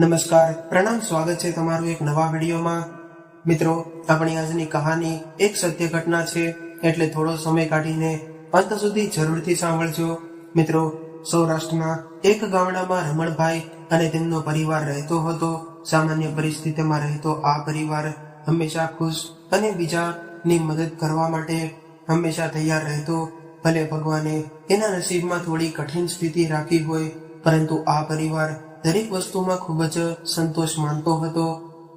નમસ્કાર, પ્રણામ, સ્વાગત છે તમારું એક નવા વિડીયોમાં। મિત્રો, આપણી આજની કહાની એક સત્ય ઘટના છે, એટલે થોડો સમય કાઢીને અંત સુધી જરૂરથી સાંભળજો। મિત્રો, સૌરાષ્ટ્રના એક ગામડામાં રમણભાઈ અને તેમનો પરિવાર રહેતો હતો। સામાન્ય પરિસ્થિતિમાં રહેતો આ પરિવાર હંમેશા ખુશ અને બીજાની મદદ કરવા માટે હંમેશા તૈયાર રહેતો। ભલે ભગવાને એના નસીબમાં થોડી કઠિન સ્થિતિ રાખી હોય, પરંતુ આ પરિવાર દરેક વસ્તુમાં ખૂબ જ સંતોષ માનતો હતો।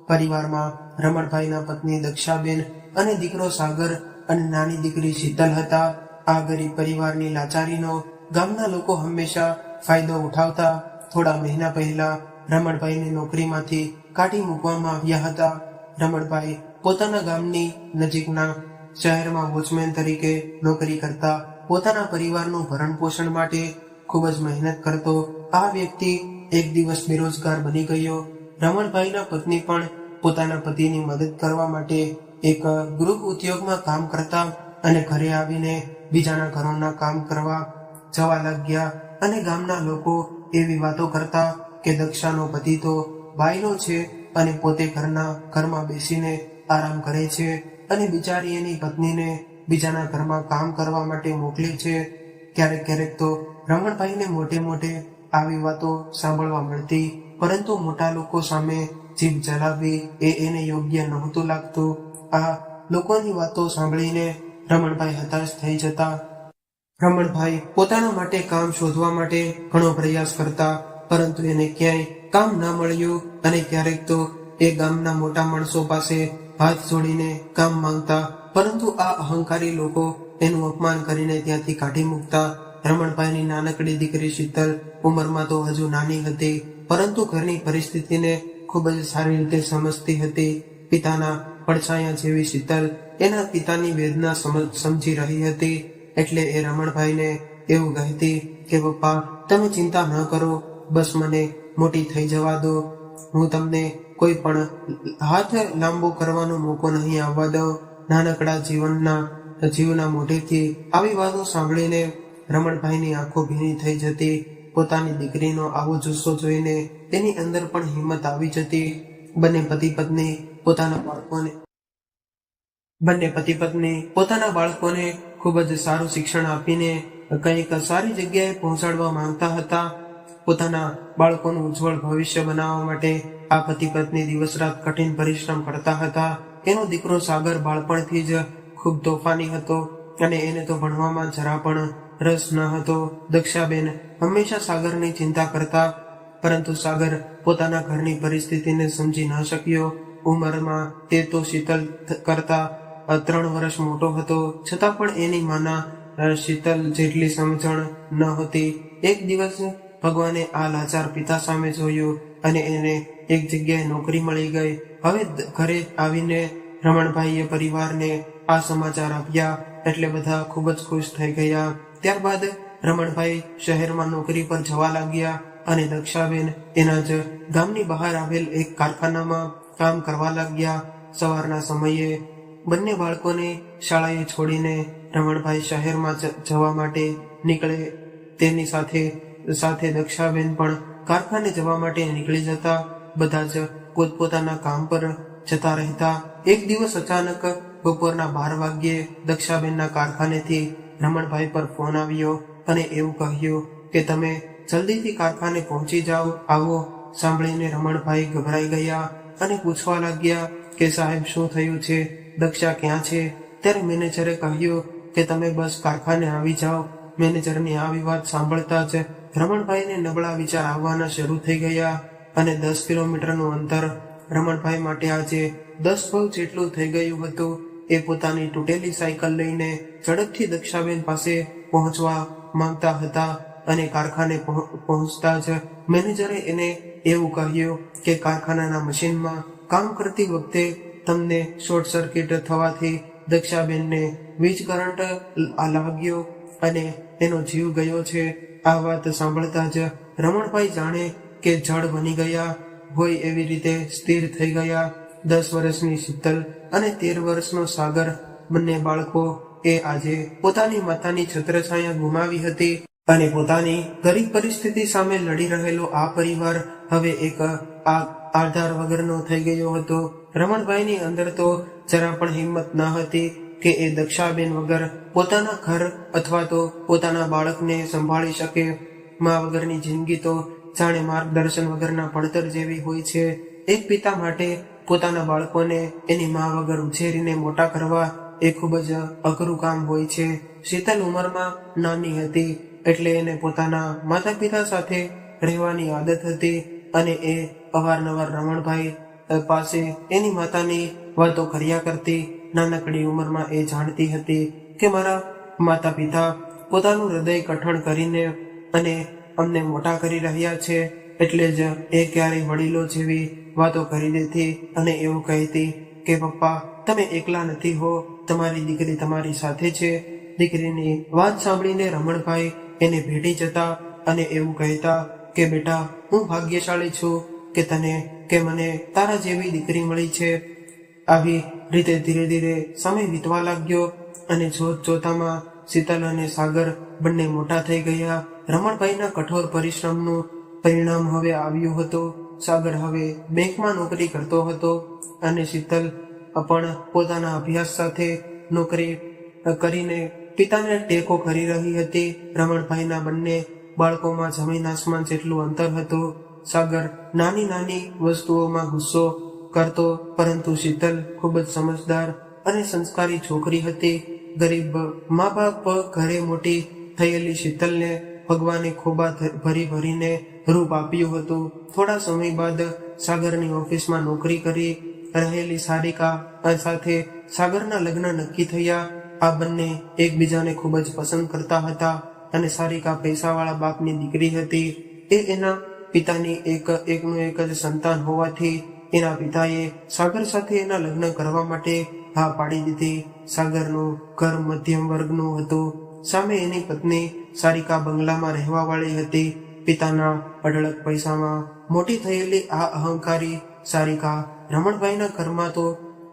પરિવારમાં રમણભાઈના પત્ની દક્ષાબેન અને દીકરો સાગર અને નાની દીકરી શીતલ હતા। આ ગરીબ પરિવારની લાચારીનો ગામના લોકો હંમેશા ફાયદો ઉઠાવતા। થોડા મહિના પહેલા રમણભાઈને નોકરીમાંથી કાઢી મૂકવામાં આવ્યા હતા। રમણભાઈ પોતાના ગામની નજીકના શહેરમાં વોચમેન તરીકે નોકરી કરતા પોતાના પરિવારનું ભરણ પોષણ માટે ખૂબ જ મહેનત કરતો આ વ્યક્તિ એક દિવસ બેરોજગાર બની ગયો। રમણભાઈના પત્ની પણ પોતાના પતિની મદદ કરવા માટે એક ગૃહ ઉદ્યોગમાં કામ કરતા અને ઘરે આવીને બીજાના ઘરોના કામ કરવા જવા લાગ્યા અને ગામના લોકો એવી વાતો કરતા કે દક્ષાનો પતિ તો બાયલો છે અને પોતે ઘરમાં બેસીને આરામ કરે છે અને બિચારી એની પત્નીને બીજાના ઘરમાં કામ કરવા માટે મોકલે છે। ક્યારેક તો રમણભાઈને મોટે આવી વાતો સાંભળવા મળતી, પરંતુ મોટા લોકો સામે જીભ જલાવવી એને યોગ્ય નહોતું લાગતું। આ લોકોની વાતો સાંભળીને રમણભાઈ હતાશ થઈ જતા। રમણભાઈ પોતાના માટે કામ શોધવા માટે ઘણો પ્રયાસ કરતા, પરંતુ એને ક્યાંય કામ ન મળ્યું અને ક્યારેક તો એ ગામના મોટા માણસો પાસે હાથ જોડીને કામ માંગતા, પરંતુ આ અહંકારી લોકો એનું અપમાન કરીને ત્યાંથી કાઢી મૂકતા। રમણભાઈની નાનકડી દીકરી શીતલ ઉંમરમાં તો હજુ નાની હતી, પરંતુ ઘરની પરિસ્થિતિને ખૂબ જ સારી રીતે સમજતી હતી। પિતાના પડછાયા જેવી શીતલ એના પિતાની વેદના સમજી રહી હતી, એટલે એ રમણભાઈને એવું કહેતી કે પપ્પા, તમે ચિંતા ન કરો, બસ મને મોટી થઈ જવા દો, હું તમને કોઈ પણ હાથ લાંબો કરવાનો મોકો નહીં આવવા દઉં। નાનકડા જીવના મોઢેથી આવી વાતો સાંભળીને રમણભાઈની આંખો ભીની થઈ જતી। પોતાની દીકરીનો આવો જુસ્સો જોઈને તેની અંદર પણ હિંમત આવી જતી। બંને પતિ પત્ની પોતાના બાળકોને ખૂબ જ સારું શિક્ષણ આપીને કંઈક સારી જગ્યાએ પહોંચાડવા માંગતા હતા। પોતાના બાળકોનું ઉજ્જવળ ભવિષ્ય બનાવવા માટે આ પતિ પત્ની દિવસ રાત કઠિન પરિશ્રમ કરતા હતા। એનો દીકરો સાગર બાળપણથી જ ખૂબ તોફાની હતો અને એને તો ભણવામાં જરા પણ રસ ન હતો। દક્ષાબેન હંમેશા સાગરની ચિંતા કરતા, પરંતુ સાગર પોતાના ઘરની પરિસ્થિતિને સમજી ન શક્યો। ઉંમરમાં તે તો શીતલ કરતા 3 વર્ષ મોટો હતો, છતાં પણ એની માના શીતલ જેટલી સમજણ ન હતી। એક દિવસ ભગવાને આ લાચાર પિતા સામે જોયું અને એને એક જગ્યાએ નોકરી મળી ગઈ। હવે ઘરે આવીને રમણભાઈએ પરિવારને આ સમાચાર આપ્યા, એટલે બધા ખૂબ જ ખુશ થઈ ગયા। ત્યારબાદ રમણભાઈ શહેરમાં નોકરી પર જવા લાગ્યા અને દક્ષાબેન એના જ ગામની બહાર આવેલ એક કારખાનામાં કામ કરવા લાગ્યા। સવારના સમયે બંને બાળકોને શાળાએ છોડીને રમણભાઈ શહેરમાં જવા માટે નીકળે, તેની સાથે દક્ષાબેન પણ કારખાને જવા માટે નીકળી જતા। બધા જ પોતપોતાના કામ પર જતા રહેતા। એક દિવસ અચાનક બપોરના 12 વાગ્યે દક્ષાબેનના કારખાનેથી રમણભાઈ પર ફોન આવ્યો અને એવું કહ્યું કે તમે જલ્દીથી કારખાને પહોંચી આવો। સાંભળીને રમણભાઈ ગભરાઈ ગયા અને પૂછવા લાગ્યા કે સાહેબ, શું થયું છે? દક્ષા ક્યાં છે? ત્યારે મેનેજરે કહ્યું કે તમે બસ કારખાને આવી જાઓ। મેનેજરની આવી વાત સાંભળતા જ રમણભાઈને નબળા વિચાર આવવાના શરૂ થઈ ગયા અને 10 કિલોમીટરનું અંતર રમણભાઈ માટે આજે 10 પગ જેટલું થઈ ગયું હતું। એ પોતાની તૂટેલી સાયકલ લઈને ઝડપથી દક્ષાબેન પાસે પહોંચવા માંગતા હતા અને કારખાને પહોંચતા જ મેનેજરે એને એવું કહ્યું કે કારખાનાના મશીનમાં કામ કરતી વખતે તમને શોર્ટ સર્કિટ થવાથી દક્ષાબેનને વીજ કરંટ લાગ્યો અને એનો જીવ ગયો છે। આ વાત સાંભળતા જ રમણભાઈ જાણે કે જડ બની ગયા હોય એવી રીતે સ્થિર થઈ ગયા। 10 વર્ષની શીતલ અને 13 વર્ષનો સાગર, બંને બાળકો એ આજે પોતાની માતાની છત્રછાયા ગુમાવી હતી। અને પોતાની ગરીબ પરિસ્થિતિ સામે લડી રહેલો આ પરિવાર હવે એક આધાર વગરનો થઈ ગયો હતો. રમણભાઈની અંદર તો જરા પણ હિંમત ન હતી કે એ દક્ષાબેન વગર પોતાના ઘર અથવા તો પોતાના બાળકને સંભાળી શકે. મા વગરની જિંદગી તો જાણે માર્ગદર્શન વગરના પડતર જેવી હોય છે. એક પિતા માટે પોતાના બાળકોને એની મા વગર ઉછેરીને મોટા કરવા એ ખૂબ જ અઘરું કામ હોય છે. શીતલ ઉંમરમાં નાની હતી એટલે એને પોતાના માતા પિતા સાથે રહેવાની આદત હતી અને એ અવારનવાર રમણભાઈ પાસે એની માતાની વાતો કર્યા કરતી. નાનકડી ઉંમરમાં એ જાણતી હતી કે મારા માતા પિતા પોતાનું હૃદય કઠણ કરીને અને અમને મોટા કરી રહ્યા છે, એટલે જ એ ક્યારેય વડીલો જેવી વાતો કરી દેતી અને એવું કહેતી કે પપ્પા તમે એકલા નથી હો, તમારી દીકરી તમારી સાથે છે. દીકરીની વાત સાંભળીને રમણભાઈ એને ભેટી જતા અને એવું કહેતા કે બેટા હું ભાગ્યશાળી છું કે મને તારા જેવી દીકરી મળી છે. આવી રીતે ધીરે ધીરે સમય વીતવા લાગ્યો અને જોત જોતામાં શીતલ અને સાગર બંને મોટા થઈ ગયા. રમણભાઈના કઠોર પરિશ્રમનું પરિણામ હવે આવ્યું હતું. સાગર હવે બેંકમાં નોકરી કરતો હતો અને શીતલ પણ પોતાના અભ્યાસ સાથે નોકરી કરીને પિતાને ટેકો કરી રહી હતી. રમણભાઈના બંને બાળકોમાં જમીન આસમાન જેટલું અંતર હતું. સાગર નાની નાની વસ્તુઓમાં ગુસ્સો કરતો, પરંતુ શીતલ ખૂબ જ સમજદાર અને સંસ્કારી છોકરી હતી. ગરીબ મા બાપ ઘરે મોટી થયેલી શીતલને ભગવાને ખોબા ભરી ભરીને રૂપ આપ્યું હતું. થોડા સમય બાદ સાગરની ઓફિસમાં નોકરી કરી રહેલી સારિકા સાથે સાગરના લગ્ન નક્કી થયા. આ બંને એકબીજાને ખૂબ જ પસંદ કરતા હતા અને સારિકા પૈસાવાળા બાપની દીકરી હતી. એ એના પિતાની એકનું એક જ સંતાન હોવાથી એના પિતાએ સાગર સાથે એના લગ્ન કરવા માટે હા પાડી દીધી. સાગરનું ઘર મધ્યમ વર્ગનું હતું. સામે એની પત્ની સારિકા બંગલામાં રહેવા વાળી હતી. પિતાના અઢળક પૈસામાં મોટી થયેલી આ અહંકારી સારિકા રમણભાઈના ઘરમાં તો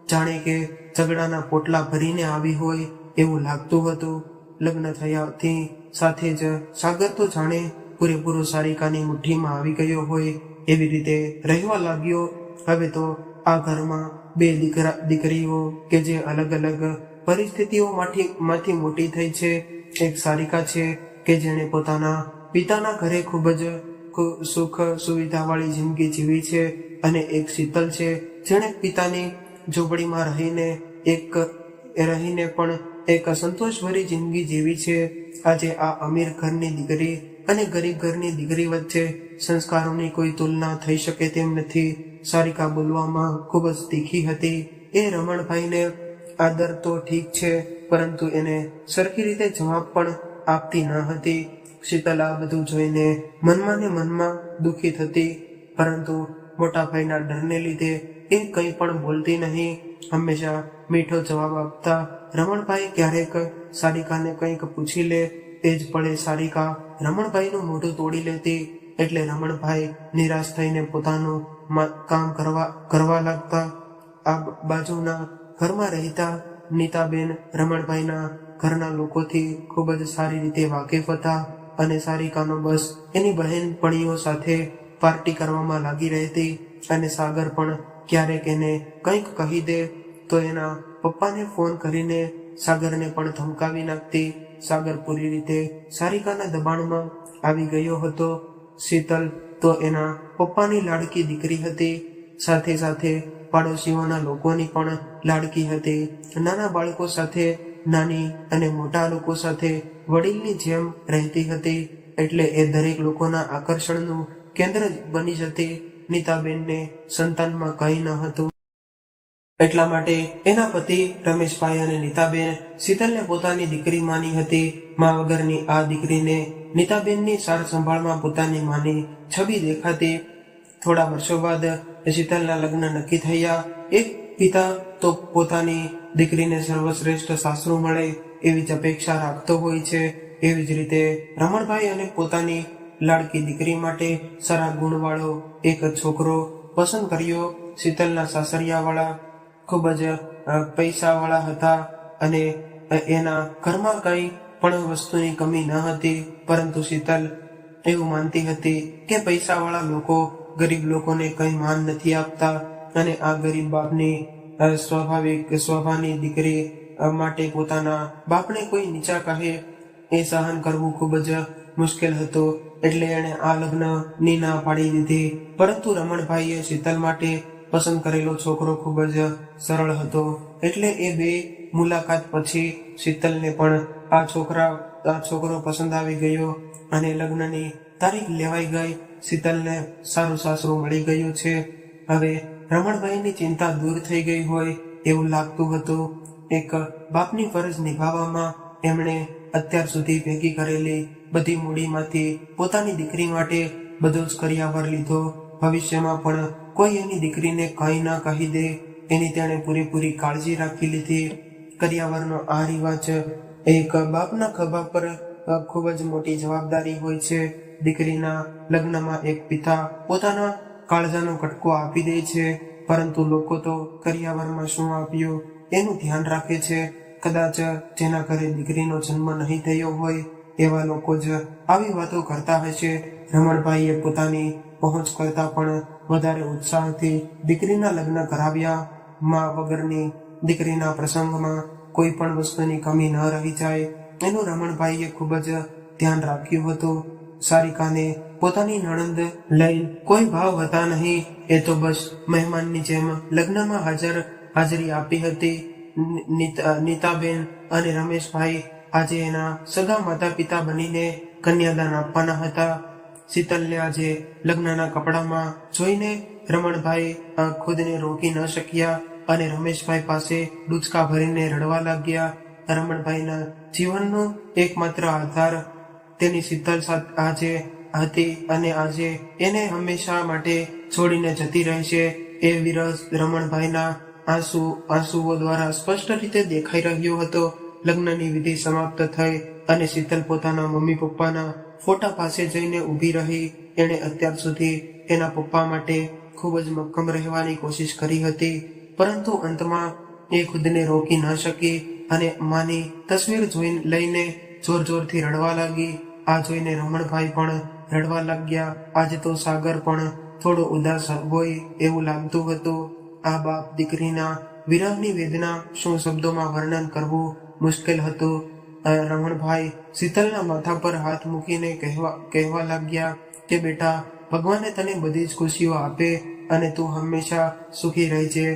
જાણે કે ઝઘડાના પોટલા ભરીને આવી હોય એવું લાગતું હતું. લગ્ન થયાથી સાથે જ સાગર તો જાણે પૂરેપૂરો સારિકાની મુઠ્ઠીમાં આવી ગયો હોય એવી રીતે રહેવા લાગ્યો. હવે તો આ ઘરમાં બે દીકરીઓ કે જે અલગ અલગ પરિસ્થિતિઓમાંથી મોટી થઈ છે. એક સારિકા છે કે જેણે પોતાના પિતાના ઘરે ખૂબ જ સુખ સુવિધા વાળી જિંદગી જીવી છે અને એક શીતલ છે જેણે પિતાની ઝૂંપડીમાં રહીને પણ એક સંતોષભરી જિંદગી જીવી છે. આજે આ અમીર ઘરની દીકરી અને ગરીબ ઘરની દીકરી વચ્ચે સંસ્કારોની કોઈ તુલના થઈ શકે તેમ નથી. સારિકા બોલવામાં ખૂબ જ તીખી હતી. એ રમણભાઈને આદર તો ઠીક છે, પરંતુ એને સરખી રીતે જવાબ પણ આપતી ન હતી. શીતલ આ બધું જોઈને મનમાં ને મનમાં દુઃખી થતી, પરંતુ મોટા ભાઈના ડરને લીધે એ કંઈ પણ બોલતી નહીં. હંમેશા મીઠો જવાબ આપતા. રમણભાઈ ક્યારેક સારિકાને કંઈક પૂછી લે તે જ પડે સારિકા રમણભાઈનું મોઢું તોડી લેતી. એટલે રમણભાઈ નિરાશ થઈને પોતાનું કામ કરવા લાગતા. આ બાજુના ઘરમાં રહેતા નીતાબેન રમણભાઈના ઘરના લોકોથી ખૂબ જ સારી રીતે વાકેફ હતા અને સારિકાનો બસ એની બહેનપણીઓ સાથે પાર્ટી કરવામાં લાગી રહેતી. અને સાગર પણ ક્યારેક એને કંઈક કહી દે તો એના પપ્પાને ફોન કરીને સાગરને પણ ધમકાવી નાખતી. સાગર પૂરી રીતે સારિકાના દબાણમાં આવી ગયો હતો. શીતલ તો એના પપ્પાની લાડકી દીકરી હતી, સાથે સાથે પાડોશીઓના લોકોની પણ લાડકી હતી. નાના બાળકો સાથે નાની અને મોટા લોકો સાથે વડીલની જેમ રહેતી હતી, એટલે એ દરેક લોકોના આકર્ષણનું કેન્દ્ર બની જતી. નીતાબેનને સંતાનમાં કંઈ ન હતું, એટલા માટે એના પતિ રમેશભાઈ અને નીતાબેન શીતલને પોતાની દીકરી માની હતી. મા વગરની આ દીકરીને નીતાબેનની સાર સંભાળમાં પોતાની માની છબી દેખાતી. થોડા વર્ષો બાદ શીતલના લગ્ન નક્કી થયા. એક પિતા તો પોતાની દીકરીને સર્વશ્રેષ્ઠ સાસરું મળે એવી જ અપેક્ષા રાખતો હોય છે. એવી જ રીતે રમણભાઈ અને પોતાની લાડકી દીકરી માટે સારા ગુણવાળો એક છોકરો પસંદ કર્યો. શીતલના સાસરિયાવાળા ખૂબ જ પૈસાવાળા હતા અને એના ઘરમાં કંઈ પણ વસ્તુની કમી ન હતી, પરંતુ શીતલ એવું માનતી હતી કે પૈસાવાળા લોકો ગરીબ લોકોને કંઈ માન નથી આપતા અને આ ગરીબ બાપની સ્વભાવની દીકરી માટે પોતાના બાપને કોઈ નીચા કહે એ સહન કરવું ખૂબ જ મુશ્કેલ હતું. એટલે એણે આ લગ્નની ના પાડી દીધી. પરંતુ રમણભાઈએ શીતલ માટે પસંદ કરેલો છોકરો ખૂબ જ સરળ હતો. એટલે એ બે મુલાકાત પછી શીતલને પણ આ છોકરો પસંદ આવી ગયો અને લગ્નની તારીખ લેવાઈ ગઈ. શીતલને સારું સાસરું મળી ગયું છે. હવે રમણભાઈની ચિંતા દૂર થઈ ગઈ હોય એવું લાગતું હતું. એક બાપની ફરજ નિભાવવામાં એમણે અત્યાર સુધી ભેગી કરેલી બધી મૂડીમાંથી પોતાની દીકરી માટે બધો જ કરિયાવર લીધો. ભવિષ્યમાં પણ કોઈ એની દીકરીને કંઈ ના કહી દે એની તેણે પૂરેપૂરી કાળજી રાખી લીધી. કરિયાવરનો આ રિવાજ એક બાપના ખભા પર ખૂબ જ મોટી જવાબદારી હોય છે. દીકરીના લગ્નમાં એક પિતા પોતાના કાળજાનો કટકો આપી દે છે, પરંતુ લોકો તો કરિયાવરમાં શું આપ્યું એનું ધ્યાન રાખે છે. કદાચ જેના ઘરે દીકરીનો જન્મ નહીં થયો હોય એવા લોકો જ આવી વાતો કરતા હશે. રમણભાઈએ પોતાની પહોંચ કરતા પણ વધારે ઉત્સાહથી દીકરીના લગ્ન કરાવ્યા. મા વગરની દીકરીના પ્રસંગમાં કોઈ પણ વસ્તુની કમી ન રહી જાય એનું રમણભાઈએ ખૂબ જ ધ્યાન રાખ્યું હતું. સારિકાને પોતાની નણંદ લઈ કોઈ ભાવ હતા નહીં. એ તો બસ મહેમાનની જેમ લગ્નમાં હાજરી આપી હતી. નીતાબેન અને રમેશભાઈ આજે એના સગા માતા પિતા બનીને કન્યાદાન આપવાના હતા. શીતલને આજે લગ્નના કપડામાં જોઈને રમણભાઈ ખુદને રોકી ન શક્યા અને રમેશભાઈ પાસે ડૂચકા ભરીને રડવા લાગ્યા. રમણભાઈના જીવનનો એકમાત્ર આધાર તેની શીતલ આજે હતી અને આજે એને હંમેશા માટે છોડીને જતી રહેશે એ વિરહ રમણભાઈના આંસુઓ દ્વારા સ્પષ્ટ રીતે દેખાઈ રહ્યો હતો. લગ્નની વિધિ સમાપ્ત થઈ અને શીતલ પોતાના મમ્મી પપ્પાના ફોટા પાસે જઈને ઊભી રહી. એણે અત્યાર સુધી એના પપ્પા માટે ખૂબ જ મક્કમ રહેવાની કોશિશ કરી હતી, પરંતુ અંતમાં એ ખુદને રોકી ન શકી અને માની તસવીર લઈને જોર જોરથી રડવા લાગી. આ જોઈને રમણભાઈ પણ રડવા લાગ્યા. આજે તો સાગર પણ થોડો ઉદાસ હોય એવું લાગતું હતું. આ બાપ દીકરીના વિરહની વેદના શું શબ્દોમાં વર્ણન કરવું મુશ્કેલ હતું. રમણભાઈ શીતલના માથા પર હાથ મૂકીને કહેવા લાગ્યા કે બેટા, ભગવાને તને બધી જ ખુશીઓ આપે અને તું હંમેશા સુખી રહેજે.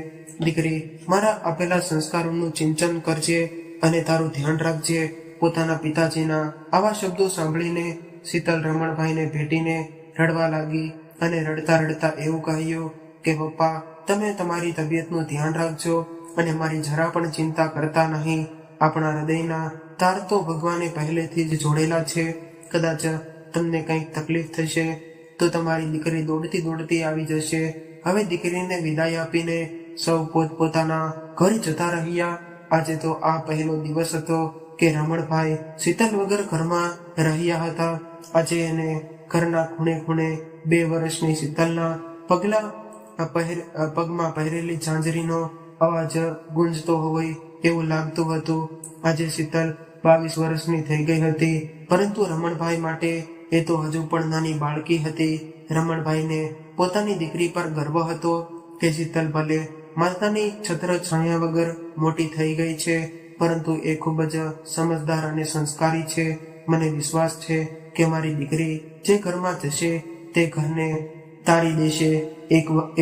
દીકરી, મારા આપેલા સંસ્કારોનું ચિંતન કરજે અને તારું ધ્યાન રાખજે. પોતાના પિતાજીના આવા શબ્દો સાંભળીને શીતલ રમણભાઈને ભેટીને રડવા લાગી અને રડતા રડતા એવું કહ્યું કે પપ્પા, તમે તમારી તબિયતનું ધ્યાન રાખજો અને મારી જરા પણ ચિંતા કરતા નહીં. આપણા હૃદયના તાર તો ભગવાને પહેલેથી જ જોડેલા છે. કદાચ તમને કંઈક તકલીફ થશે તો તમારી દીકરી દોડતી આવી જશે. હવે દીકરીને વિદાય આપીને સૌ પોતપોતાના ઘર જતા રહ્યા. આજે તો આ પહેલો દિવસ હતો કે રમણભાઈ શીતલ વગર ઘરમાં રહ્યા હતા. આજે એને ઘરના ખૂણે ખૂણે 2 વર્ષની શીતલના પગમાં પહેરેલી ઝાંઝરીનો અવાજ ગુંજતો હોય એવું લાગતું હતું. આજે શીતલ 22 વર્ષની થઈ ગઈ હતી, પરંતુ રમણભાઈ માટે એ તો હજુ પણ નાની બાળકી હતી. રમણભાઈને પોતાની દીકરી પર ગર્વ હતો કે શીતલ ભલે માતાની છત્ર છાયા વગર મોટી થઈ ગઈ છે, પરંતુ એ ખૂબ જ સમજદાર અને સંસ્કારી છે. મને વિશ્વાસ છે કે મારી દીકરી જે ઘરમાં જશે તે ઘરને તારી દેશે.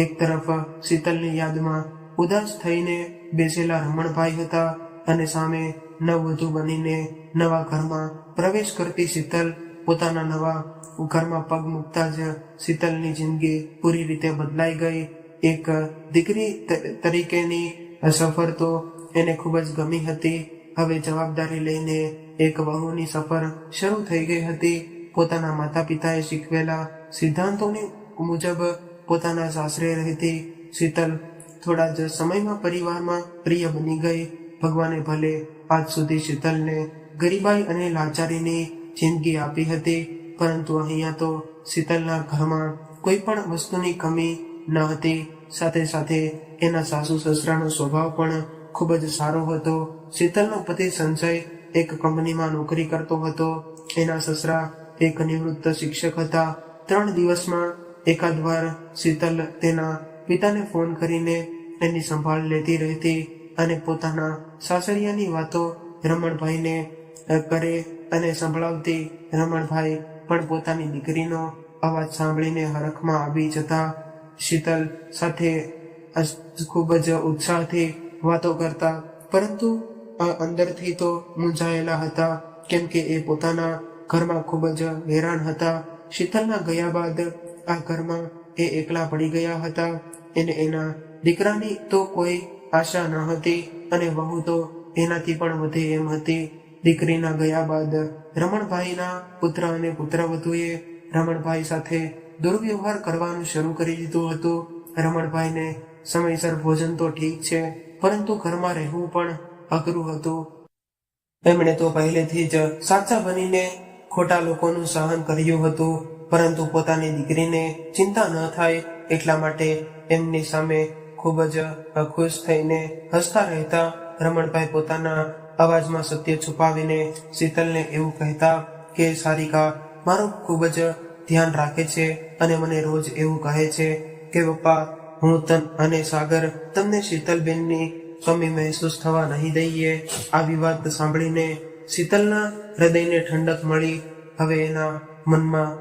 એક તરફ શીતલની યાદમાં ઉદાસ થઈને બેસેલા રમણભાઈ હતા અને સામે નવવધુ બનીને નવા ઘરમાં પ્રવેશ કરતી શીતલ. પોતાના નવા ઘરમાં પગ મૂકતા જ શીતલની જિંદગી પૂરી રીતે બદલાઈ ગઈ. એક દીકરી તરીકેની સફર તો એને ખૂબ જ ગમી હતી. હવે જવાબદારી લઈને એક વહુની સફર શરૂ થઈ ગઈ હતી. પોતાના માતા પિતાએ શીખવેલા સિદ્ધાંતોની મુજબ પોતાના સાસરે રહેતી શીતલ થોડા જ સમયમાં પરિવારમાં પ્રિય બની ગઈ. ભગવાને ભલે આજ સુધી શીતલને ગરીબાઈ અને લાચારીની જિંદગી આપી હતી, પરંતુ અહીંયા તો શીતલના ઘરમાં કોઈ પણ વસ્તુની કમી ન હતી. સાથે સાથે એના સાસુ સસરાનો સ્વભાવ પણ ખૂબ જ સારો હતો. શીતલનો પતિ સંજય એક કંપનીમાં નોકરી કરતો હતો. એના સસરા એક નિવૃત્ત શિક્ષક હતા. 3 દિવસમાં એકાદ વાર શીતલ તેના પિતાને ફોન કરીને એની સંભાળ લેતી રહેતી અને પોતાના સાસરિયાની વાતો રમણભાઈને કરે અને સંભળાવતી. રમણભાઈ પણ પોતાની દીકરીનો અવાજ સાંભળીને હરખમાં આવી જતા. શીતલ સાથે ખૂબ જ ઉત્સાહથી વાતો કરતા, પરંતુ અંદરથી તો મૂંઝાયેલા હતા, કેમ કે એ પોતાના ઘરમાં ખૂબ જ હેરાન હતા. શીતલના ગયા બાદ આ ઘરમાં એ એકલા પડી ગયા હતા. એને એના દીકરાની તો કોઈ આશા ન હતી અને વહુ તો એનાથી પણ વધે એમ હતી. દીકરીના ગયા બાદ રમણભાઈના પુત્ર અને પુત્રવધુએ રમણભાઈ સાથે દુર્વ્યવહાર કરવાનું શરૂ કરી દીધું હતું. રમણભાઈને સમયસર ભોજન તો ઠીક છે, પરંતુ ઘરમાં રહેવું પણ અઘરું હતું. એમણે તો પહેલેથી જ સાચા બનીને ખોટા લોકોનું સહન કર્યું હતું, પરંતુ પોતાની દીકરીને ચિંતા ન થાય એટલા માટે એમની સામે ખૂબ જ ખુશ થઈને હસતા રહેતા. રમણભાઈ પોતાના અવાજમાં સત્ય છુપાવીને શીતલને એવું કહેતા કે સારિકા મારું ખૂબ જ ધ્યાન રાખે છે અને મને રોજ એવું કહે છે કે પપ્પા, હું અને સાગર તમને શીતલબેનની કમી મહેસૂસ થવા નહીં દઈએ. આવી વાત સાંભળીને શીતલના હૃદયને ઠંડક મળી. હવે એના મનમાં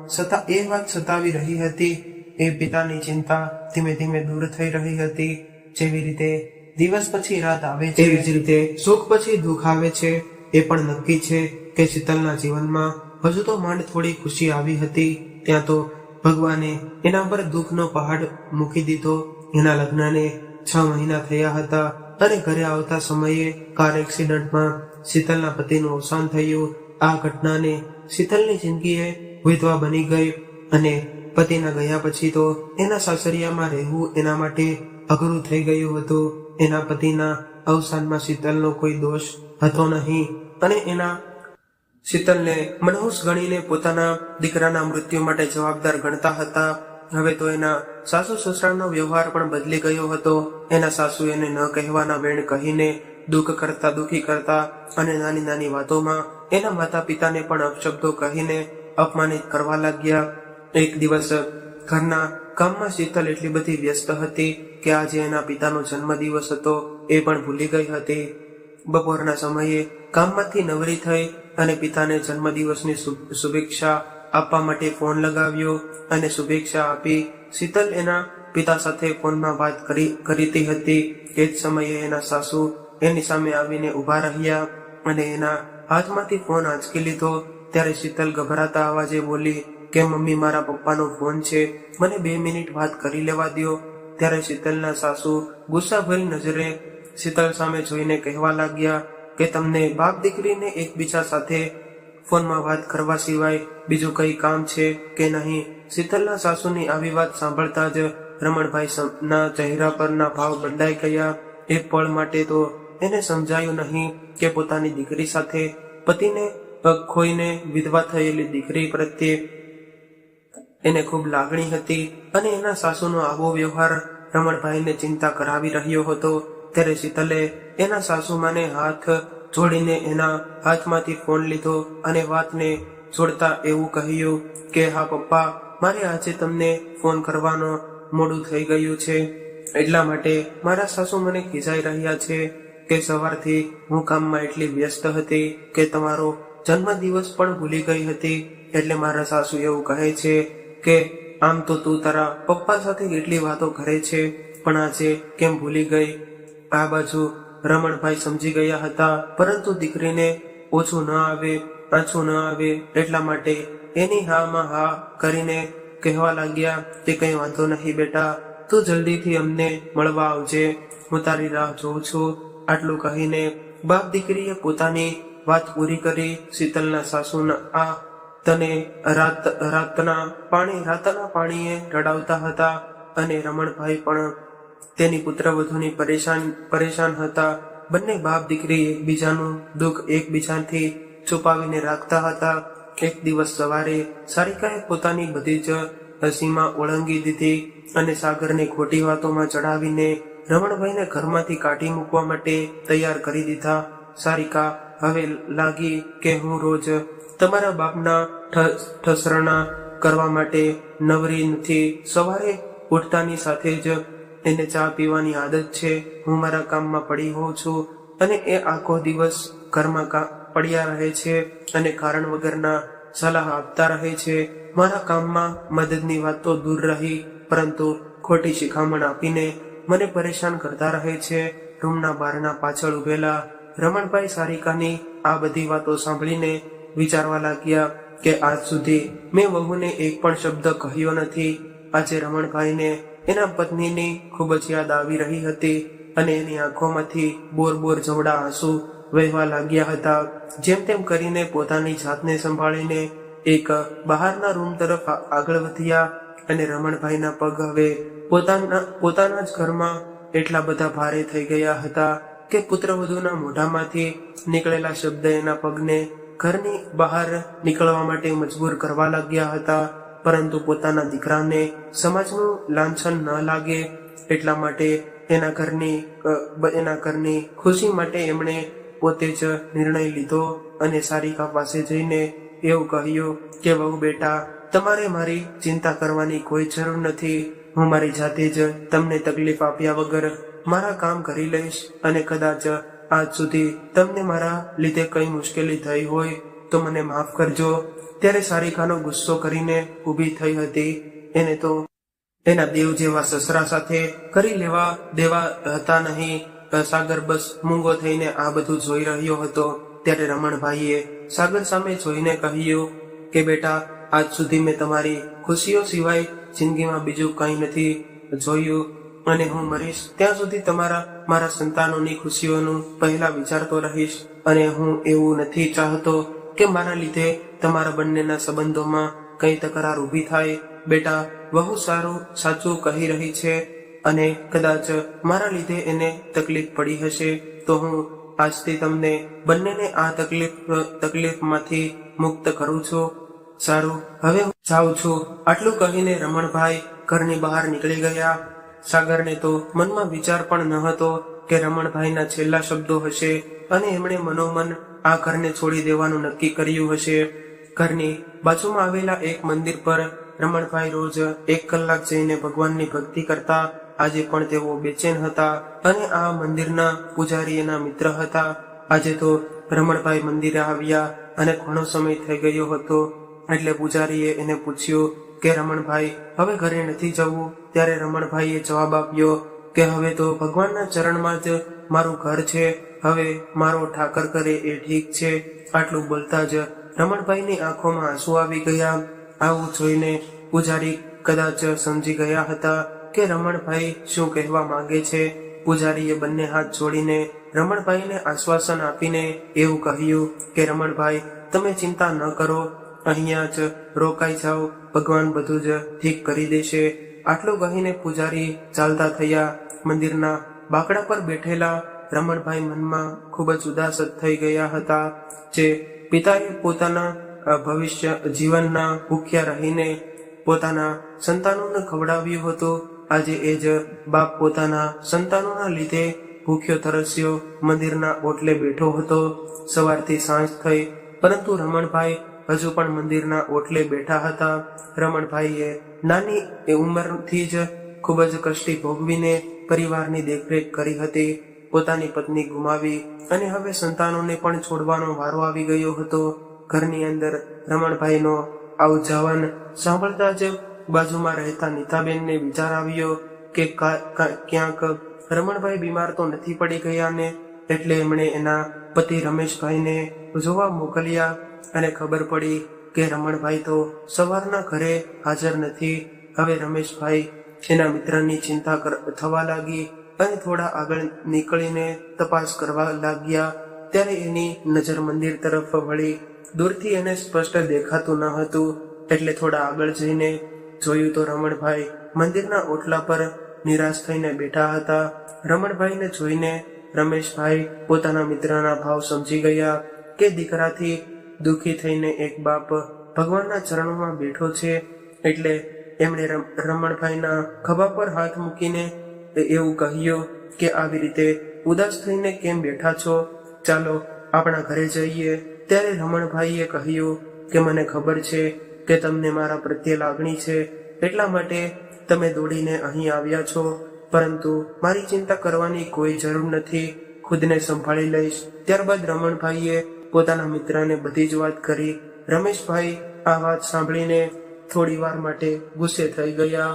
એ વાત સતાવી રહી હતી. એ પિતાની ચિંતા ધીમે ધીમે દૂર થઈ રહી હતી. જેવી રીતે દિવસ પછી રાત આવે છે, એવી જ રીતે સુખ પછી દુઃખ આવે છે. એ પણ નક્કી છે કે શીતલના જીવનમાં હજુ તો માંડ થોડી ખુશી આવી હતી, ત્યાં તો ભગવાને એના પર દુઃખનો પહાડ મૂકી દીધો. એના લગ્નને 6 મહિના થયા હતા અને ઘરે આવતા સમયે કાર એક્સિડન્ટમાં શીતલના પતિનું અવસાન થયું. આ ઘટનાને શીતલની જિંદગીએ વિધવા બની ગઈ અને પતિના ગયા પછી તો એના સાસરિયામાં રહેવું એના માટે અઘરું થઈ ગયું હતું. એના પતિના અવસાનમાં શીતલનો કોઈ દોષ હતો નહીં અને એના શીતલને મનહૂસ ગણીને પોતાના દીકરાના મૃત્યુ માટે જવાબદાર ગણતા હતા. હવે તો એના સાસુ સસરાનો વ્યવહાર પણ બદલી ગયો હતો. એના સાસુ એને ન કહેવાના વેણ કહીને દુઃખી કરતા અને નાની નાની વાતોમાં એના માતા પિતાને પણ અપશબ્દો કહીને અપમાનિત કરવા લાગ્યા. એક દિવસ ઘરના કામમાં શીતલ એટલી બધી વ્યસ્ત હતી કે આજે એના પિતાનો જન્મદિવસ હતો એ પણ ભૂલી ગઈ હતી. બપોરના સમયે કામમાંથી નવરી થઈ અને પિતાને જન્મદિવસની શુભેચ્છા આપવા માટે ફોન લગાવ્યો અને શુભેચ્છા આપી. શીતલ એના પિતા સાથે ફોનમાં વાત કરીતી હતી. એ જ સમયે એના સાસુ એની સામે આવીને ઊભા રહ્યા અને એના હાથમાંથી ફોન આંચકી લીધો. ત્યારે શીતલ ગભરાતા અવાજે બોલી કે મમ્મી, મારા પપ્પાનો ફોન છે, મને 2 મિનિટ વાત કરી લેવા દો. ત્યારે શીતલના સાસુ ગુસ્સાભરી નજરે શીતલ સામે જોઈને કહેવા લાગ્યા કે તમને બાપ દીકરીને એકબીજા સાથે ફોનમાં વાત કરવા સિવાય બીજું કઈ કામ છે કે નહીં? શીતલના સાસુની આવી વાત સાંભળતા જ રમણભાઈ ના ચહેરા પરના ભાવ બદલાઈ ગયા. એક પળ માટે તો એને સમજાયું નહીં કે પોતાની દીકરી સાથે પતિને ખોઈને વિધવા થયેલી દીકરી પ્રત્યે એને ખૂબ લાગણી હતી અને એના સાસુનો આવો વ્યવહાર રમણભાઈને ચિંતા કરાવી રહ્યો હતો. ત્યારે શીતલે એના સાસુમાને હાથ જોડીને એના હાથમાંથી ફોન લીધો અને વાતને જોડતા એવું કહ્યું કે હા પપ્પા, મારે આજે તમને ફોન કરવાનો મોડું થઈ ગયું છે, એટલા માટે મારા સાસુ મને ખીજાઈ રહ્યા છે કે સવારથી હું કામમાં એટલી વ્યસ્ત હતી કે તમારો જન્મદિવસ પણ ભૂલી ગઈ હતી. એટલે મારા સાસુ એવું કહે છે કે આમ તો તું તારા પપ્પા સાથે કેટલી વાતો કરે છે, પણ આજે કેમ ભૂલી ગઈ? આ બાજુ રમણભાઈ સમજી ગયા હતા, પરંતુ દીકરીને ઓછું ન આવે એટલા માટે એની હામાં હા કરીને કહેવા લાગ્યા કે કઈ વાંધો નહીં બેટા, તું જલ્દીથી અમને મળવા આવજે, હું તારી રાહ જોઉં છું. આટલું કહીને બાપ દીકરીએ પોતાની વાત પૂરી કરી. શીતલના સાસુના આ તને રાતના પાણીએ રડાવતા હતા અને રમણભાઈ પણ તેની પુત્રવધુની પરેશાન હતા. બંને બાપ દીકરી એકબીજાનું દુઃખ એકબીજાથી છુપાવીને રાખતા હતા. એક દિવસ સવારે સારિકાએ પોતાની બધી જ સીમા ઓળંગી દીધી અને સાગરને ખોટી વાતોમાં ચડાવીને રમણભાઈને ઘરમાંથી કાઢી મૂકવા માટે તૈયાર કરી દીધા. સારિકા, હવે લાગી કે હું રોજ તમારા બાપના ઠસરણા કરવા માટે નવરી નથી. સવારે ઉઠતાની સાથે જ એને ચા પીવાની આદત છે. હું મારા કામમાં પડી હોઉં છું અને એ આખો દિવસ ઘરમાં પડ્યા રહે છે અને કારણ વગરના સલાહ આપતા રહે છે. મારા કામમાં મદદની વાત તો દૂર રહી, પરંતુ ખોટી શિખામણ આપીને મને પરેશાન કરતા રહે છે. રૂમના બારના પાછળ ઉભેલા રમણભાઈ સારિકાની આ બધી વાતો સાંભળીને વિચારવા લાગ્યા કે આજ સુધી મેં વહુને એક પણ શબ્દ કહ્યો નથી. આજે રમણભાઈને એના પત્નીની ખૂબ જ યાદ આવી રહી હતી અને એની આંખોમાંથી બોર જવડા આંસુ વહેવા લાગ્યા હતા. જેમ તેમ કરીને પોતાની જાતને સંભાળીને એક બહારના રૂમ તરફ આગળ વધ્યા અને રમણભાઈના પગ હવે પોતાના જ ઘરમાં એટલા બધા ભારે થઈ ગયા હતા કે પુત્રવધૂના મોઢામાંથી નીકળેલા શબ્દ એના પગને ઘરની બહાર નીકળવા માટે મજબૂર કરવા લાગ્યા હતા. પરંતુ પોતાના દીકરાને સમાજનું લાંછન ન લાગે એટલા માટે એના ઘરની ખુશી માટે એમણે પોતે જ નિર્ણય લીધો અને સારિકા પાસે જઈને એવું કહ્યું કે વહુ બેટા, તમારે મારી ચિંતા કરવાની કોઈ જરૂર નથી. હું મારી જાતે જ તમને તકલીફ આપ્યા વગર મારા કામ કરી લઈશ અને કદાચ આજ સુધી તમને મારા લીધે કઈ મુશ્કેલી થઈ હોય તો મને માફ કરજો. ત્યારે સારિકાનો ગુસ્સો કરીને ઊભી થઈ હતી. એને તો એના દેવ જેવા સસરા સાથે કરી લેવા દેવા હતા નહીં. સાગર બસ મૂંગો થઈને આ બધું જોઈ રહ્યો હતો. ત્યારે રમણભાઈએ સાગર સામે જોઈને કહ્યું કે બેટા, આજ સુધી મેં તમારી ખુશીઓ સિવાય જિંદગીમાં બીજું કંઈ નથી જોયું અને હું મરીશ ત્યાં સુધી મારા સંતાનોની ખુશીઓનું પહેલા વિચારતો રહીશ. અને હું એવું નથી ચાહતો કે મારા લીધે તમારા બંનેના સંબંધોમાં કઈ તકરાર ઊભી થાય. બેટા, બહુ સાચું કહી રહી છે અને કદાચ મારા લીધે એને તકલીફ પડી હશે તો હું આજથી તમને બંનેને આ તકલીફમાંથી મુક્ત કરું છું. સારું, હવે હું જાઉં છું. આટલું કહીને રમણભાઈ ઘરની બહાર નીકળી ગયા. સાગરને તો મનમાં વિચાર પણ ન હતો કે રમણભાઈના છેલ્લા શબ્દો હશે અને એમણે મનોમન આ ઘરને છોડી દેવાનું નક્કી કર્યું હશે. ઘરની બાજુમાં આવેલા એક મંદિર પર રમણભાઈ રોજ 1 કલાક જઈને ભગવાનની ભક્તિ કરતા. આજે પણ તેઓ બેચેન હતા અને આ મંદિરના પૂજારી એના મિત્ર હતા. આજે તો રમણભાઈ મંદિરે આવ્યા અને ઘણો સમય થઈ ગયો હતો એટલે પૂજારીએ એને પૂછ્યું કે રમણભાઈ, હવે ઘરે નથી જવું? ત્યારે રમણભાઈએ જવાબ આપ્યો કે હવે તો ભગવાનના ચરણમાં જ મારું ઘર છે. હવે મારો ઠાકર કરે એ ઠીક છે. આટલું બોલતા જ રમણભાઈની આંખોમાં આંસુ આવી ગયા. આવું જોઈને પૂજારી કદાચ સમજી ગયા હતા કે રમણભાઈ શું કહેવા માંગે છે. પૂજારીએ બંને હાથ જોડીને રમણભાઈને આશ્વાસન આપીને એવું કહ્યું કે રમણભાઈ, તમે ચિંતા ન કરો, અહીંયા જ રોકાઈ જાઓ, ભગવાન બધું જ ઠીક કરી દેશે. આટલું કહીને પૂજારી ચાલતા થયા. મંદિરના બાકડા પર બેઠેલા રમણભાઈ મનમાં ખૂબ જ ઉદાસ થઈ ગયા હતા. જે પિતાએ પોતાના ભવિષ્ય જીવનના ભૂખ્યા રહીને પોતાના સંતાનોને ખવડાવ્યું હતું, આજે એ જ બાપ પોતાના સંતાનોના લીધે ભૂખ્યો તરસ્યો મંદિરના ઓટલે બેઠો હતો. સવારથી સાંજ થઈ પરંતુ રમણભાઈ હજુ પણ મંદિરના ઓટલે બેઠા હતા. રમણભાઈએ નાની ઉંમરથી જ ખૂબ જ કષ્ટી ભોગવીને પરિવારની દેખરેખ કરી હતી. પોતાની પત્ની ગુમાવી અને હવે સંતાનોને પણ છોડવાનો વારો આવી ગયો હતો. ઘરની અંદર રમણભાઈનો આવજાવન સાંભળતા જ બાજુમાં રહેતા નીતાબેનને વિચાર આવ્યો કે ક્યાંક રમણભાઈ બીમાર તો નથી પડી ગયા ને. એટલે એમણે એના પતિ રમેશભાઈને જોવા મોકલ્યા અને ખબર પડી કે રમણભાઈ તો સવારના ઘરે હાજર નથી. હવે રમેશભાઈ એના મિત્રની ચિંતા થવા લાગી અને થોડા આગળ નીકળીને તપાસ કરવા લાગ્યા. ત્યારે એની નજર મંદિર તરફ વળી. દૂરથી એને સ્પષ્ટ દેખાતું ન હતું એટલે થોડા આગળ જઈને જોયું તો રમણભાઈ મંદિરના ઓટલા પર નિરાશ થઈને બેઠા હતા. રમણભાઈને જોઈને રમેશભાઈ પોતાના મિત્રના ભાવ સમજી ગયા કે દીકરાથી દુઃખી થઈને એક બાપ ભગવાનના ચરણોમાં બેઠો છે. એટલે એમણે રમણભાઈના ખભા પર હાથ મૂકીને એવું કહ્યું કે આવી રીતે ઉદાસ થઈને કેમ બેઠા છો? ચાલો આપણા ઘરે જઈએ. ત્યારે રમણભાઈએ કહ્યું કે મને ખબર છે કે તમને મારા પ્રત્યે લાગણી છે, એટલા માટે તમે દોડીને અહીં આવ્યા છો, પરંતુ મારી ચિંતા કરવાની કોઈ જરૂર નથી, ખુદને સંભાળી લઈશ. ત્યારબાદ રમણભાઈએ પોતાના મિત્રને બધી જ વાત કરી. રમેશભાઈ આ વાત સાંભળીને થોડી વાર માટે ગુસ્સે થઈ ગયા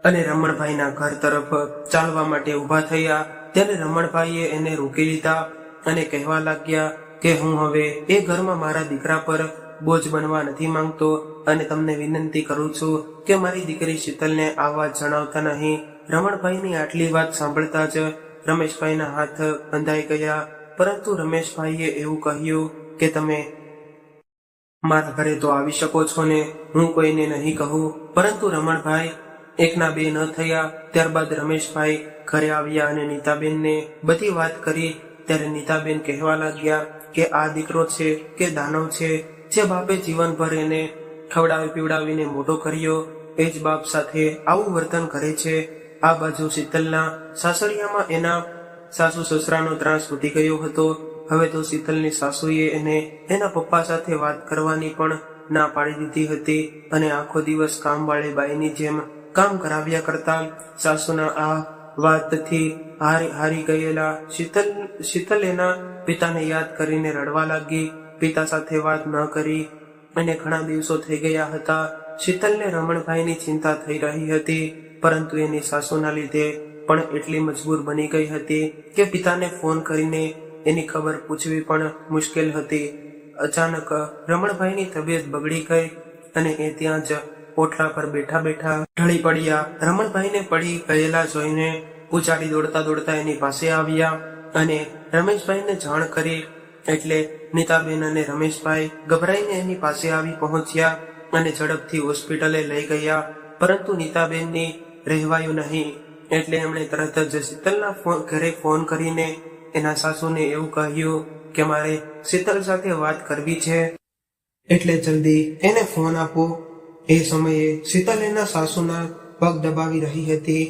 અને રમણભાઈના ઘર તરફ ચાલવા માટે ઊભા થયા. ત્યારે રમણભાઈએ એને રોકી લીધા અને કહેવા લાગ્યા કે હું હવે એ ઘરમાં મારા દીકરા પર બોજ બનવા નથી માંગતો અને તમને વિનંતી કરું છું કે મારી દીકરી શીતલને આ વાત જણાવતા નહીં. રમણભાઈની આટલી વાત સાંભળતા જ રમેશભાઈના હાથ બંધાઈ ગયા, પરંતુ રમેશભાઈએ એવું કહ્યું કે તમે મારા ઘરે તો આવી શકો છો ને, હું કોઈને નહીં કહું. પરંતુ રમણભાઈ એકના બે ન થયા. ત્યારબાદ રમેશભાઈ ઘરે આવ્યા અને નીતાબેનને બધી વાત કરી. ત્યારે નીતાબેન કહેવા લાગ્યા કે આ દીકરો છે કે દાનવ છે, જે બાપે જીવનભર એને ખવડાવી પીવડાવીને મોટો કર્યો, એ જ બાપ સાથે આવું વર્તન કરે છે. આ બાજુ શીતલના સાસરિયામાં એના સાસુ સસરાનો ત્રાસ વધી ગયો હતો. હવે તો શીતલની સાસુએ એને એના પપ્પા સાથે વાત કરવાની પણ ના પાડી દીધી હતી અને આખો દિવસ કામવાળી બાઈની જેમ કામ કરાવ્યા કરતા. સાસુના આ વાતથી હારી ગયેલા શીતલ એના પિતાને યાદ કરીને રડવા લાગી. પિતા સાથે વાત ન કરી અને ઘણા દિવસો થઈ ગયા હતા. શીતલને રમણભાઈની ચિંતા થઈ રહી હતી, પરંતુ એની સાસુના લીધે પણ એટલી મજબૂર બની ગઈ હતી કે પિતાને ફોન કરીને એની ખબર પૂછવી પણ મુશ્કેલ હતી. અચાનક રમણભાઈની તબિયત બગડી ગઈ અને એ ત્યાં જ ઓટલા પર બેઠા બેઠા ઢળી પડ્યા. રમણભાઈને પડી ગયેલા જોઈને પૂજારી દોડતા દોડતા એની પાસે આવ્યા અને રમેશભાઈને જાણ કરી. એટલે નીતાબેન અને રમેશભાઈ ગભરાઈને એની પાસે આવી પહોંચ્યા અને ઝડપથી હોસ્પિટલે લઈ ગયા. પરંતુ નીતાબેનની રહેવાયું નહીં, એટલે એમણે તરત જ શીતલના ઘરે ફોન કરીને એના સાસુને એવું કહ્યું કે મારે શીતલ સાથે વાત કરવી છે, એટલે જલ્દી એને ફોન આપો. એ સમયે શીતલ એના સાસુના પગ દબાવી રહી હતી,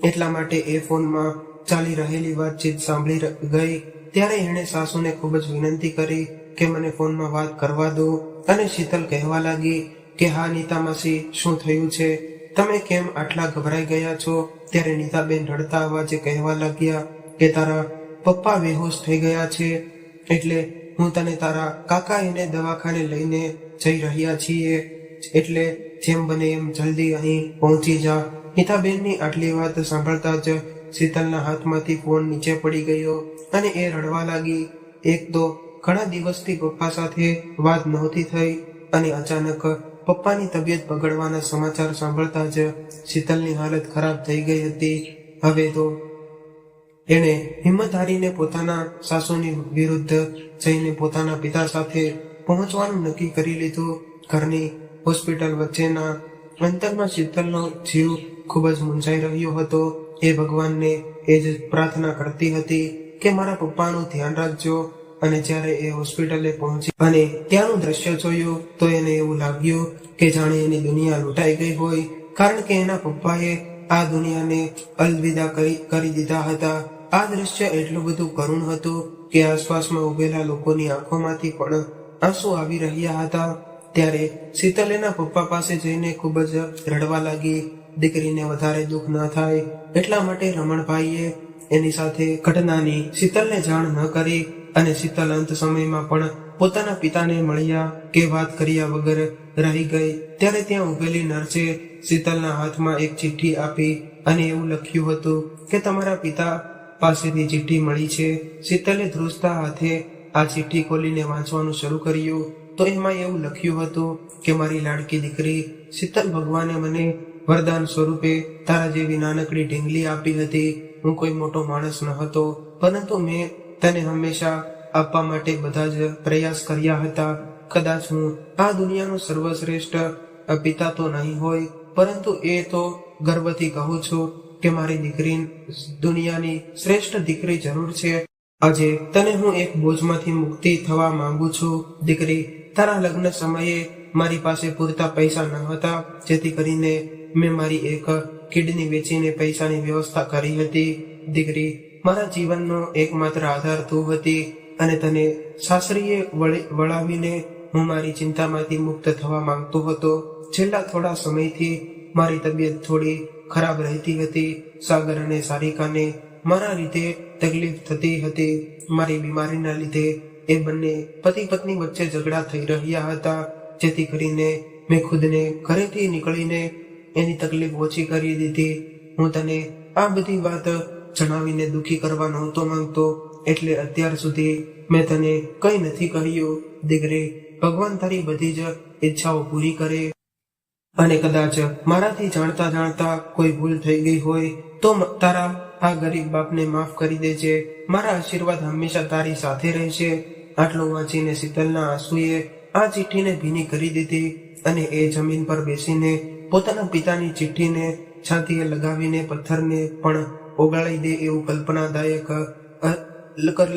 એટલા માટે એ ફોનમાં ચાલી રહેલી વાતચીત સાંભળી ગઈ. ત્યારે એણે સાસુને ખૂબ જ વિનંતી કરી કે મને ફોનમાં વાત કરવા દો અને શીતલ કહેવા લાગી કે હા નીતા માસી, શું થયું છે, તમે કેમ આટલા ગભરાઈ ગયા છો? ત્યારે નીતાબેન રડતા અવાજે કહેવા લાગ્યા કે તારા પપ્પા બેહોશ થઈ ગયા છે, એટલે હું તને તારા કાકા એને દવાખાને લઈને જઈ રહ્યા છીએ, એટલે જેમ બને એમ જલ્દી અહીં પહોંચી જા. નીતાબેનની આટલી વાત સાંભળતા જ શીતલના હાથમાંથી ફોન નીચે પડી ગયો અને એ રડવા લાગી. એક તો ઘણા દિવસથી પપ્પા સાથે વાત નહોતી થઈ અને અચાનક પપ્પાની તબિયત બગડવાના સમાચાર સાંભળતા જ શીતલની હાલત ખરાબ થઈ ગઈ હતી. હવે તો એણે હિંમત હારીને પોતાના સાસુની વિરુદ્ધ જઈને પોતાના પિતા સાથે પહોંચવાનું નક્કી કરી લીધું. ઘરની હોસ્પિટલ વચ્ચેના અંતરમાં શીતલનો જીવ ખૂબ જ મૂંઝાઈ રહ્યો હતો. એ ભગવાનને એ જ પ્રાર્થના કરતી હતી કે મારા પપ્પાનું ધ્યાન રાખજો. અને જ્યારે એ હોસ્પિટલે પહોંચી અને ત્યાંનું દ્રશ્ય જોયું તો એને એવું લાગ્યું કે જાણે એની દુનિયા લૂંટાઈ ગઈ હોય, કારણ કે એના પપ્પાએ આ દુનિયાને અલવિદા કરી દીધા હતા. આ દ્રશ્ય એટલું બધું કરુણ હતું કે આસપાસમાં ઉભેલા લોકોની આંખોમાંથી પણ આંસુ આવી રહ્યા હતા. ત્યારે શીતલ એના પપ્પા પાસે જઈને ખૂબ જ રડવા લાગી. દીકરીને વધારે દુઃખ ન થાય એટલા માટે રમણભાઈએ એની સાથે ઘટનાની શીતલને જાણ ન કરી અને શીતલ અંત સમયમાં પણ પોતાના પિતાને મળ્યા કે વાત કર્યા વગર રહી ગઈ. ત્યારે ત્યાં ઉભેલી નર્સે શીતલના હાથમાં એક ચિઠ્ઠી આપી અને એવું લખ્યું હતું કે તમારા પિતા પાસેથી ચિઠ્ઠી મળી છે. શીતલે ધ્રુજતા હાથે આ ચિઠ્ઠી ખોલીને વાંચવાનું શરૂ કર્યું તો એમાં એવું લખ્યું હતું કે મારી લાડકી દીકરી શીતલ, ભગવાને મને વરદાન સ્વરૂપે તારા જેવી નાનકડી ઢીંગલી આપી હતી. હું કોઈ મોટો માણસ ન હતો, પરંતુ મેં તને હંમેશા આપવા માટે બધા જ પ્રયાસ કર્યા હતા. કદાચ હું આ દુનિયાનો સર્વશ્રેષ્ઠ પિતા તો નહીં હોય, પરંતુ એ તો ગર્વથી કહું છું કે મારી દીકરી દુનિયાની શ્રેષ્ઠ દીકરી જરૂર છે. આજે તને હું એક બોજમાંથી મુક્તિ થવા માંગુ છું. દીકરી, તારા લગ્ન સમયે મારી પાસે પૂરતા પૈસા ન હતા, જેથી કરીને મેં મારી એક કિડની વેચીને પૈસાની વ્યવસ્થા કરી હતી. દીકરી, મારા જીવનનો એકમાત્ર આધાર તું હતી, અને તને સાસરીએ વળાવીને હું મારી ચિંતામાંથી મુક્ત થવા માંગતો હતો. છેલ્લા થોડા સમયથી મારી તબિયત થોડી ખરાબ રહેતી હતી. સાગર અને સારિકાને મારા લીધે તકલીફ થતી હતી. મારી બીમારીના લીધે એ બંને પતિ પત્ની વચ્ચે ઝઘડા થઈ રહ્યા હતા, જેથી કરીને મેં ખુદને ઘરેથી નીકળીને એની તકલીફ ઓછી કરી દીધી. હું તને આ બધી વાત જણાવીને દુઃખી કરવા નહોતો માંગતો, એટલે અત્યાર સુધી મેં તને કંઈ નથી કહ્યું. દીકરી, ભગવાન તારી બધી જ ઈચ્છાઓ પૂરી કરે. અને કદાચ મારાથી જાણતા જાણતા કોઈ ભૂલ થઈ ગઈ હોય તો તારા આ ગરીબ બાપને માફ કરી દેજે. મારા આશીર્વાદ હંમેશા તારી સાથે રહેશે. આટલું વાંચીને શીતલના આંસુએ આ ચિઠ્ઠીને ભીની કરી દીધી અને એ જમીન પર બેસીને પોતાના પિતાની ચિઠ્ઠીને છાતીએ લગાવીને પથ્થરને પણ ઓગાળી દે એવું કલ્પનાદાયક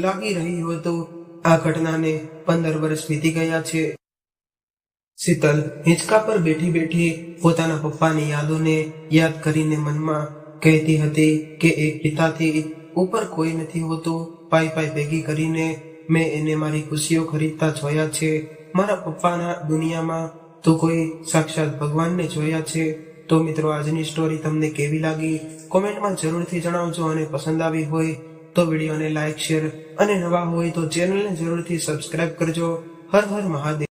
લાગી રહ્યું હતું. આ ઘટનાને 15 વર્ષ વીતી ગયા છે. શીતલ હિંચકા પર બેઠી બેઠી પોતાના પપ્પાની યાદોને યાદ કરીને મનમાં કહેતી હતી કે એક પિતાથી ઉપર કોઈ નથી હોતું. પાઈ ભેગી કરીને મેં એને મારી ખુશીઓ ખરીદતા જોયા છે. મારા પપ્પાના દુનિયામાં તો કોઈ સાક્ષાત ભગવાનને જોયા છે. તો મિત્રો, આજની સ્ટોરી તમને કેવી લાગી કોમેન્ટમાં જરૂરથી જણાવજો. અને પસંદ આવી હોય તો વિડીયોને લાઈક, શેર અને નવા હોય તો ચેનલને જરૂરથી સબસ્ક્રાઇબ કરજો. હર હર મહાદેવ.